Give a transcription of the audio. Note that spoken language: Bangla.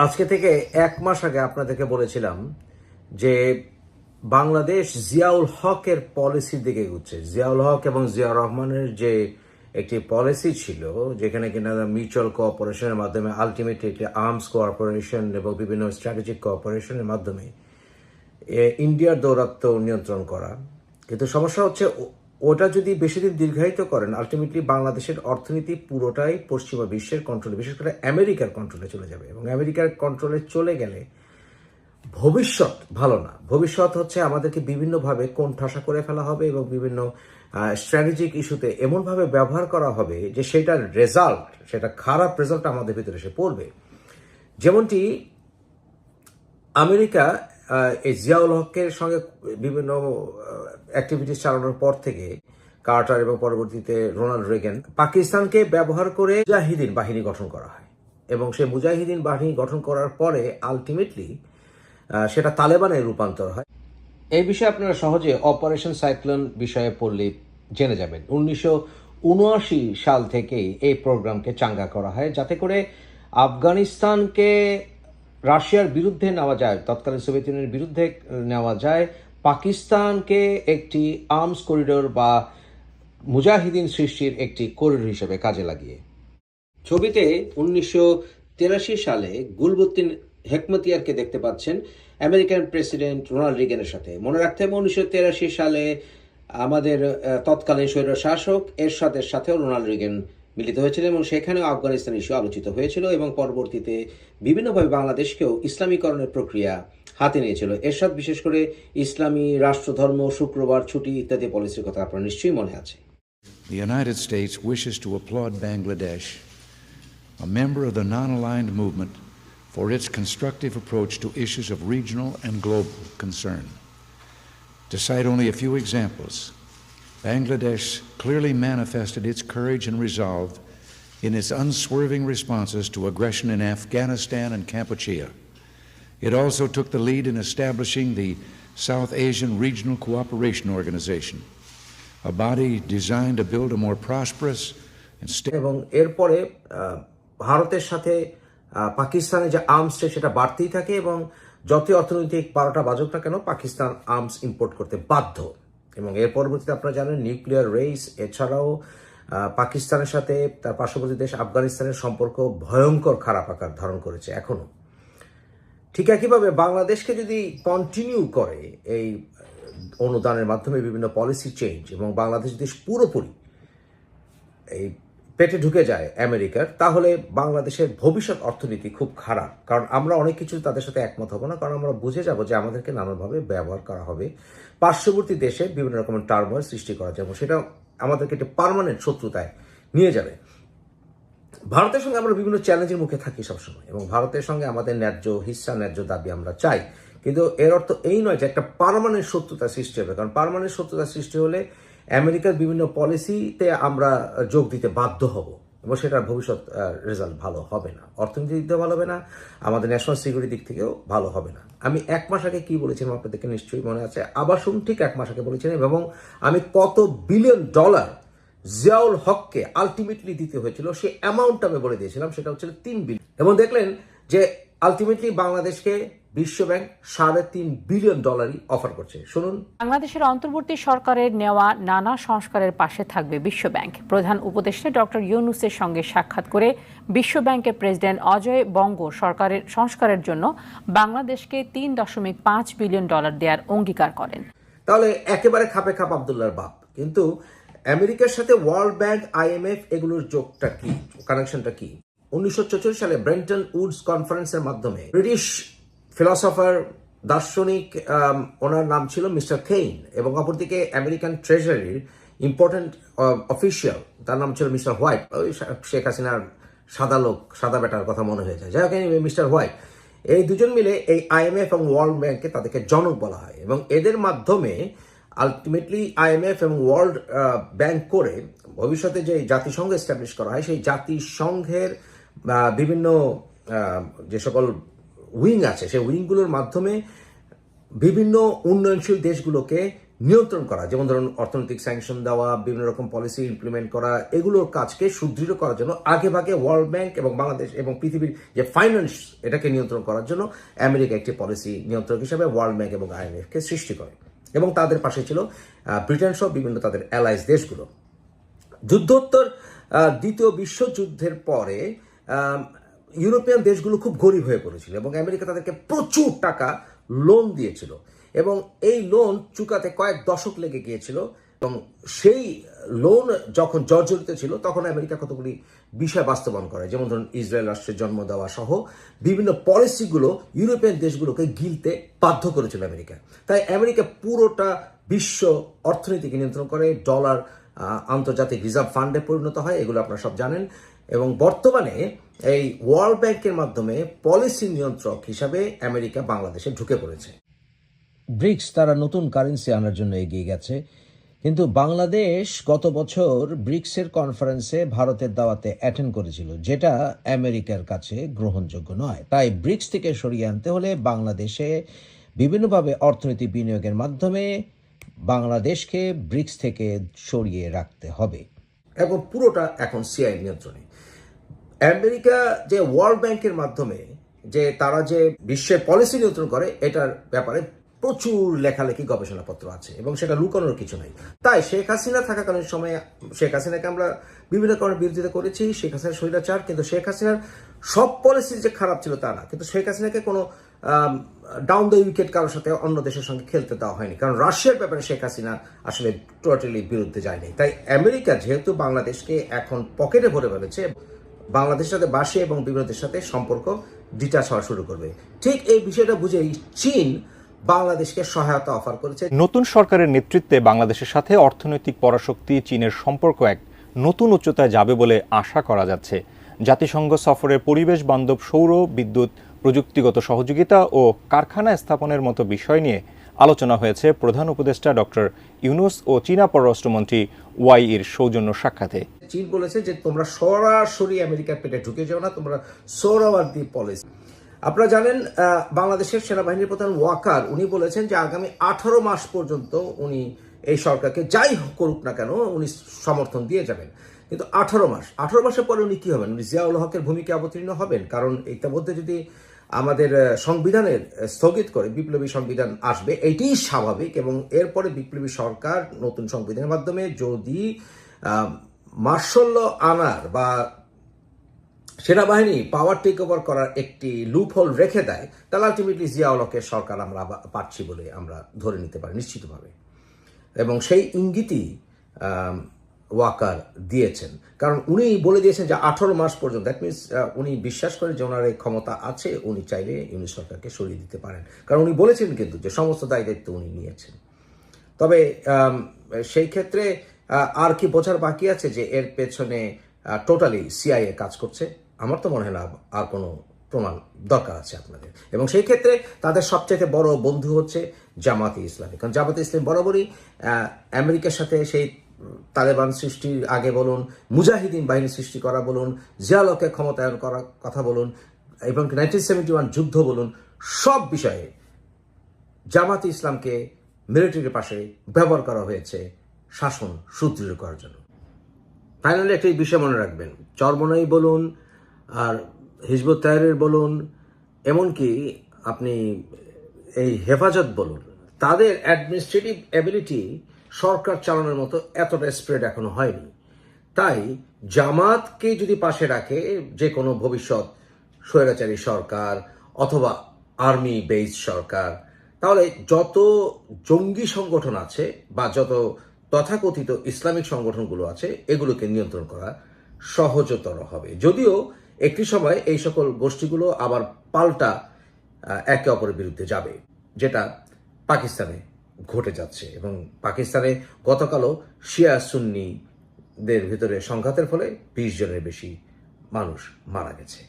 আজকে থেকে 1 মাস আগে আপনাদেরকে বলেছিলাম যে বাংলাদেশ জিয়াউল হকের পলিসির দিকে এগুচ্ছে। জিয়াউল হক এবং জিয়াউর রহমানের যে একটি পলিসি ছিল, যেখানে কিনা মিউচুয়াল কোঅপারেশনের মাধ্যমে আলটিমেটলি একটি আর্মস কোঅপারেশন এবং বিভিন্ন স্ট্র্যাটেজিক কোঅপারেশনের মাধ্যমে ইন্ডিয়ার দৌরাত্ম্য নিয়ন্ত্রণ করা। কিন্তু সমস্যা হচ্ছে, ওটা যদি বেশি দিন দীর্ঘায়িত করেন, আলটিমেটলি বাংলাদেশের অর্থনীতি পুরোটাই পশ্চিমা বিশ্বের কন্ট্রোলে, বিশেষ করে আমেরিকার কন্ট্রোলে চলে যাবে। এবং আমেরিকার কন্ট্রোলে চলে গেলে ভবিষ্যৎ ভালো না। ভবিষ্যৎ হচ্ছে আমাদেরকে বিভিন্নভাবে কোণঠাসা করে ফেলা হবে এবং বিভিন্ন স্ট্র্যাটেজিক ইস্যুতে এমনভাবে ব্যবহার করা হবে যে সেটার রেজাল্ট, সেটা খারাপ রেজাল্ট আমাদের ভিতরে এসে পড়বে। যেমনটি আমেরিকা এই জিয়াউল হকের সঙ্গে বিভিন্ন অ্যাক্টিভিটিস চালানোর পর থেকে, কার্টার এবং পরবর্তীতে রোনাল্ড রেগান, পাকিস্তানকে ব্যবহার করে মুজাহিদিন বাহিনী গঠন করা হয়। এবং সেই মুজাহিদিন বাহিনী গঠন করার পরে আলটিমেটলি সেটা তালেবানে রূপান্তর হয়। এই বিষয়ে আপনারা সহজে অপারেশন সাইক্লোন বিষয়ে পড়লে জেনে যাবেন। 1979 সাল থেকেই এই প্রোগ্রামকে চাঙ্গা করা হয়, যাতে করে আফগানিস্তানকে রাশিয়ার বিরুদ্ধে নেওয়া যায়, তৎকালীন সোভিয়েত ইউনিয়নের বিরুদ্ধে নেওয়া যায়, পাকিস্তানকে একটি আর্মস করিডোর বা মুজাহিদিন সৃষ্টির একটি করিডোর হিসেবে কাজে লাগিয়ে। ছবিতে 1983 সালে গুলবুদ্দিন হেকমতিয়ারকে দেখতে পাচ্ছেন আমেরিকান প্রেসিডেন্ট রোনাল্ড রিগানের সাথে। মনে রাখতে হবে 1983 সালে আমাদের তৎকালীন স্বৈর শাসক এরশাদের সাথেও রোনাল্ড রিগান মিলিত হয়েছিল এবং সেখানেও আফগানিস্তান ইস্যু আলোচিত হয়েছিল এবং পরবর্তীতে বিভিন্নভাবে বাংলাদেশকেও ইসলামীকরণের প্রক্রিয়া হাতে নিয়েছিল। এরশাদ বিশেষ করে ইসলামী রাষ্ট্রধর্ম, শুক্রবার ছুটি ইত্যাদি পলিসির কথা আপনার নিশ্চয়ই মনে আছে। The United States wishes to applaud Bangladesh, a member of the non-aligned movement, for its constructive approach to issues of regional and global concern. To cite only a few examples, Bangladesh clearly manifested its courage and resolve in its unswerving responses to aggression in Afghanistan and Kampuchea. It also took the lead in establishing the South Asian Regional Cooperation Organization, a body designed to build a more prosperous and stable. এবং এরপরে ভারতের সাথে পাকিস্তানের যে আর্মস সেটা বাড়তেই থাকে এবং যতই অর্থনৈতিক 12টা বাজুক না কেন, পাকিস্তান আর্মস ইম্পোর্ট করতে বাধ্য। এবং এর পরবর্তীতে আপনারা জানেন নিউক্লিয়ার রেস। এছাড়াও পাকিস্তানের সাথে তার পার্শ্ববর্তী দেশ আফগানিস্তানের সম্পর্ক ভয়ঙ্কর খারাপ আকার ধারণ করেছে এখনো। ঠিক একইভাবে বাংলাদেশকে যদি কন্টিনিউ করে এই অনুদানের মাধ্যমে বিভিন্ন পলিসি চেঞ্জ, এবং বাংলাদেশ দেশ পুরোপুরি এই পেটে ঢুকে যায় আমেরিকার, তাহলে বাংলাদেশের ভবিষ্যৎ অর্থনীতি খুব খারাপ। কারণ আমরা অনেক কিছু তাদের সাথে একমত হব না, কারণ আমরা বুঝে যাব যে আমাদেরকে নানানভাবে ব্যবহার করা হবে, পার্শ্ববর্তী দেশে বিভিন্ন রকমের টার্মোয়েল সৃষ্টি করা যাবে, সেটা আমাদেরকে একটি পার্মানেন্ট শত্রুতায় নিয়ে যাবে। ভারতের সঙ্গে আমরা বিভিন্ন চ্যালেঞ্জের মুখে থাকি সবসময়, এবং ভারতের সঙ্গে আমাদের ন্যায্য হিস্সা, ন্যায্য দাবি আমরা চাই। কিন্তু এর অর্থ এই নয় যে একটা পার্মানেন্ট শত্রুতা সৃষ্টি হবে, কারণ পার্মানেন্ট শত্রুতা সৃষ্টি হলে আমেরিকার বিভিন্ন পলিসিতে আমরা যোগ দিতে বাধ্য হব এবং সেটার ভবিষ্যৎ রেজাল্ট ভালো হবে না, অর্থনীতির দিক থেকেও ভালো হবে না, আমাদের ন্যাশনাল সিকিউরিটির দিক থেকেও ভালো হবে না। আমি 1 মাস আগে কি বলেছিলাম আপনাদেরকে নিশ্চয়ই মনে আছে। আবার শুন, ঠিক 1 মাস আগে বলেছিলাম, এবং আমি কত বিলিয়ন ডলার জিয়াউল হককে আলটিমেটলি দিতে হয়েছিল সেই অ্যামাউন্টটা আমি বলে দিয়েছিলাম, সেটা হচ্ছিল 3 বিলিয়ন। এবং দেখলেন যে আলটিমেটলি বাংলাদেশকে বিশ্বব্যাংক $3.5 বিলিয়ন অফার করছে। শুনুন। বাংলাদেশের অন্তর্বর্তী সরকারের নেওয়া নানা সংস্কারের পাশে থাকবে বিশ্বব্যাংক। প্রধান উপদেষ্টা ডক্টর ইউনূসের সঙ্গে সাক্ষাৎ করে বিশ্বব্যাংকের প্রেসিডেন্ট অজয় বঙ্গ সরকারের সংস্কারের জন্য বাংলাদেশকে $3.5 বিলিয়ন দেওয়ার অঙ্গীকার করেন। তাহলে একেবারে খাপে খাপ আব্দুল্লাহর বাপ। কিন্তু আমেরিকার সাথে ওয়ার্ল্ড ব্যাংক, IMF এগুলোর যোগটা কি, কানেকশনটা কি? 1944 সালে ব্রেন্টন উডস কনফারেন্সের মাধ্যমে ব্রিটিশ ফিলসফার, দার্শনিক, ওনার নাম ছিল মিস্টার কেইন, এবং অপরদিকে আমেরিকান ট্রেজারির ইম্পর্টেন্ট অফিসিয়াল, তার নাম ছিল মিস্টার হোয়াইট। ওই শেখ হাসিনার সাদা লোক, সাদা বেটার কথা মনে হয়ে যায়, যাই হোক, মিস্টার হোয়াইট। এই দুজন মিলে এই IMF এবং ওয়ার্ল্ড ব্যাংকে তাদেরকে জনক বলা হয়, এবং এদের মাধ্যমে আলটিমেটলি IMF এবং ওয়ার্ল্ড ব্যাংক করে ভবিষ্যতে যে জাতিসংঘ এস্টাবলিশ করা হয়, সেই জাতিসংঘের বিভিন্ন যে সকল উইং আছে, সেই উইংগুলোর মাধ্যমে বিভিন্ন উন্নয়নশীল দেশগুলোকে নিয়ন্ত্রণ করা, যেমন ধরুন অর্থনৈতিক স্যাংশন দেওয়া, বিভিন্ন রকম পলিসি ইমপ্লিমেন্ট করা, এগুলোর কাজকে সুদৃঢ় করার জন্য আগে ভাগে ওয়ার্ল্ড ব্যাংক এবং বাংলাদেশ এবং পৃথিবীর যে ফাইন্যান্স এটাকে নিয়ন্ত্রণ করার জন্য আমেরিকা একটি পলিসি নিয়ন্ত্রক হিসেবে ওয়ার্ল্ড ব্যাংক এবং IMF-কে সৃষ্টি করে, এবং তাদের পাশে ছিল ব্রিটেন সহ বিভিন্ন তাদের অ্যালাইজ দেশগুলো। যুদ্ধোত্তর দ্বিতীয় বিশ্বযুদ্ধের পরে ইউরোপিয়ান দেশগুলো খুব গরিব হয়ে পড়েছিল এবং আমেরিকা তাদেরকে প্রচুর টাকা লোন দিয়েছিল, এবং এই লোন চুকাতে কয়েক দশক লেগে গিয়েছিল, এবং সেই লোন যখন জর্জরিত ছিল তখন আমেরিকা কতগুলি বিষয় বাস্তবায়ন করে, যেমন ধরুন ইসরায়েল রাষ্ট্রের জন্ম দেওয়া সহ বিভিন্ন পলিসিগুলো ইউরোপিয়ান দেশগুলোকে গিলতে বাধ্য করেছিল আমেরিকা। তাই আমেরিকা পুরোটা বিশ্ব অর্থনীতিকে নিয়ন্ত্রণ করে, ডলার আন্তর্জাতিক রিজার্ভ ফান্ডে পরিণত হয়, এগুলো আপনারা সব জানেন, এবং বর্তমানে এই ওয়ার্ল্ড ব্যাংকের মাধ্যমে পলিসি নিয়ন্ত্রক হিসাবে আমেরিকা বাংলাদেশে ঢুকে পড়েছে। ব্রিক্স তারা নতুন কারেন্সি আনার জন্য এগিয়ে গেছে, কিন্তু বাংলাদেশ গত বছর ব্রিক্সের কনফারেন্সে ভারতের দাওয়াতে অ্যাটেন্ড করেছিল, যেটা আমেরিকার কাছে গ্রহণযোগ্য নয়। তাই ব্রিক্স থেকে সরিয়ে আনতে হলে বাংলাদেশে বিভিন্নভাবে অর্থনীতি বিনিয়োগের মাধ্যমে বাংলাদেশকে ব্রিক্স থেকে সরিয়ে রাখতে হবে, এবং পুরোটা এখন সিআই নিয়ন্ত্রণে। আমেরিকা যে ওয়ার্ল্ড ব্যাংকের মাধ্যমে যে তারা যে বিশ্বের পলিসি নিয়ন্ত্রণ করে, এটার ব্যাপারে প্রচুর লেখালেখি গবেষণাপত্র আছে, এবং সেটা লুকানোর কিছু নাই। তাই শেখ হাসিনা থাকাকালীন সময়ে শেখ হাসিনাকে আমরা বিভিন্ন কারণে বিরোধিতা করেছি, শেখ হাসিনার স্বৈরাচার, কিন্তু শেখ হাসিনার সব পলিসি যে খারাপ ছিল তা না, কিন্তু শেখ হাসিনাকে কোনো ডাউন দ্য উইকেট কারোর সাথে অন্য দেশের সঙ্গে খেলতে দেওয়া হয়নি, কারণ রাশিয়ার ব্যাপারে শেখ হাসিনা আসলে টোটালি বিরুদ্ধে যায়নি। তাই আমেরিকা যেহেতু বাংলাদেশকে এখন পকেটে ভরে ফেলেছে, বাংলাদেশের সাথে বাসে এবং বিভিন্ন দেশের সাথে সম্পর্ক ডিটাচ হওয়া শুরু করবে। ঠিক এই বিষয়টা বুঝেই চীন বাংলাদেশকে সহায়তা অফার করেছে। নতুন সরকারের নেতৃত্বে বাংলাদেশের সাথে অর্থনৈতিক পরাশক্তি চীনের সম্পর্ক এক নতুন উচ্চতায় যাবে বলে আশা করা যাচ্ছে। জাতিসংঘ সফরে পরিবেশ বান্ধব সৌর বিদ্যুৎ, প্রযুক্তিগত সহযোগিতা ও কারখানা স্থাপনের মতো বিষয় নিয়ে আলোচনা হয়েছে প্রধান উপদেষ্টা ডক্টর ইউনূস ও চীনা পররাষ্ট্রমন্ত্রী ওয়াইয়ের সৌজন্য সাক্ষাতে। চীন বলেছে যে তোমরা সরাসরি আমেরিকার পেটে ঢুকে যাও না, তোমরা সোহরাওয়ার্দী পলিসি। আপনারা জানেন বাংলাদেশের সেনাবাহিনীর প্রধান ওয়াকার উনি বলেছেন যে আগামী 18 মাস পর্যন্ত উনি এই সরকারকে যাই করুক না কেন উনি সমর্থন দিয়ে যাবেন। কিন্তু 18 মাসের পরে উনি কি হবেন? উনি জিয়াউল হকের ভূমিকা অবতীর্ণ হবেন, কারণ ইতিমধ্যে যদি আমাদের সংবিধানের স্থগিত করে বিপ্লবী সংবিধান আসবে, এটিই স্বাভাবিক, এবং এরপরে বিপ্লবী সরকার নতুন সংবিধানের মাধ্যমে যদি মার্শাল ল আনার বা সেনাবাহিনী পাওয়ার টেক ওভার করার একটি লুপহোল রেখে দেয়, তাহলে আলটিমেটলি জিয়াউল হকের সরকার আমরা পাচ্ছি বলে আমরা ধরে নিতে পারি নিশ্চিতভাবে, এবং সেই ইঙ্গিতই ওয়াকার দিয়েছেন, কারণ উনি বলে দিয়েছেন যে 18 মাস পর্যন্ত। দ্যাট মিনস উনি বিশ্বাস করেন যে ওনার এই ক্ষমতা আছে, উনি চাইলে ইউনূস সরকারকে সরিয়ে দিতে পারেন, কারণ উনি বলেছেন কিন্তু যে সমস্ত দায় দায়িত্ব উনি নিয়েছেন। তবে সেই ক্ষেত্রে আর কি বোঝার বাকি আছে যে এর পেছনে টোটালি সিআইএ কাজ করছে? আমার তো মনে হয় না আর কোনো প্রমাণ দরকার আছে আপনাদের, এবং সেই ক্ষেত্রে তাদের সবচেয়ে বড় বন্ধু হচ্ছে জামাতে ইসলামী, কারণ জামাতে ইসলামী বরাবরই আমেরিকার সাথে সেই তালেবান সৃষ্টির আগে বলুন, মুজাহিদিন বাহিনী সৃষ্টি করা বলুন, জিয়াউল হককে ক্ষমতায়ন করার কথা বলুন, এবং 1971 যুদ্ধ বলুন, সব বিষয়ে জামাতে ইসলামকে মিলিটারির পাশে ব্যবহার করা হয়েছে শাসন সুদৃঢ় করার জন্য। ফাইনালি একটা বিষয় মনে রাখবেন, চরমনাই বলুন আর হিজবুত তাহরির বলুন, এমনকি আপনি এই হেফাজত বলুন, তাদের অ্যাডমিনিস্ট্রেটিভ অ্যাবিলিটি সরকার চালানোর মতো এতটা স্প্রেড এখনো হয়নি। তাই জামাতকে যদি পাশে রাখে যে কোনো ভবিষ্যৎ স্বৈরাচারী সরকার অথবা আর্মি বেসড সরকার, তাহলে যত জঙ্গি সংগঠন আছে বা যত তথাকথিত ইসলামিক সংগঠনগুলো আছে এগুলোকে নিয়ন্ত্রণ করা সহজতর হবে। যদিও একটি সময় এই সকল গোষ্ঠীগুলো আবার পাল্টা একে অপরের বিরুদ্ধে যাবে, যেটা পাকিস্তানে ঘটে যাচ্ছে, এবং পাকিস্তানে গতকালও শিয়া সুন্নিদের ভিতরে সংঘাতের ফলে 20 জনের বেশি মানুষ মারা গেছে।